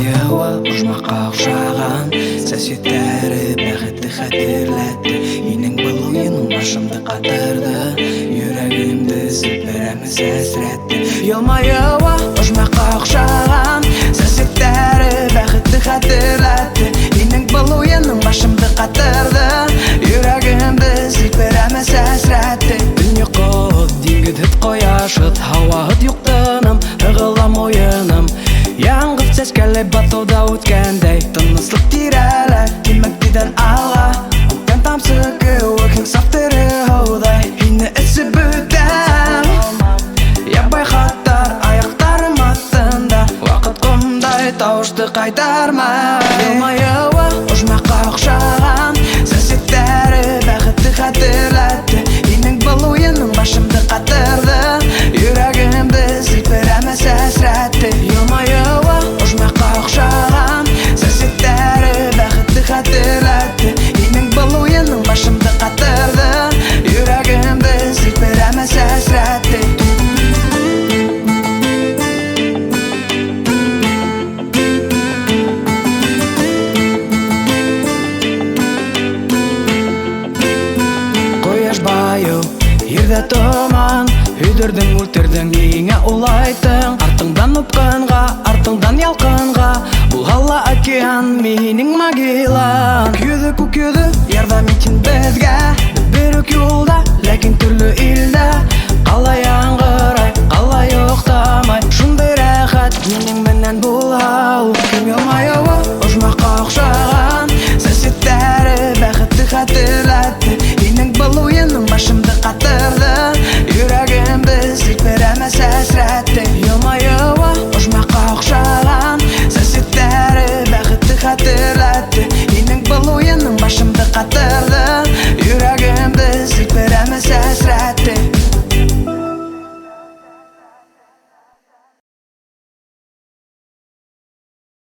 Елмайыуы ұжмаққа ұқсаған сәсеттері бақытты хатерләтті. Енің бұл ойының башымды қатырды, жүрегімді сілпіреміз әсіретті. Елмайыуы ұжмаққа ұқсаған сәсеттері бақытты хатерләтті. Енің бұл ойының башымды қатырды, жүрегімді сілпіреміз әсіретті. Дүние қот, диңгідіт қояшыт, хауағыт юқтыным, ығылам ойыным. Яңғып сәскәлі батуда өткендей, тыныслық тирәлі, кемектіден алға. Өткен тамсы көуікің саптыры аудай, хейні ісі бүтәм. Ябай хаттар аяқтарым аттында, уақыт құмдай тауышты қайтарма. Елмайыуы ұжмаққа ұқсаған сәсеттері бақытты хатерләтті. Енің бұл ойының башымды қатырды, жүрегімді сілпіреміз әсіретті. Елмайыуы ұжмаққа ұқсаған сәсеттері бақытты хатерләтті. Енің бұл ойының башымды қатырды, жүрегімді сілпіреміз әсіретті. Қояш байыл, ерде тұман, үйдірдің өлтірдің, еңе улайтың. Артыңдан ұпқанға, артыңдан ялқынға, бұл ғалла океан менің могилам. Күйді көкеді, ярдам етін бізге, бір өк юлда, ләкин түрлі илді. Қалаяң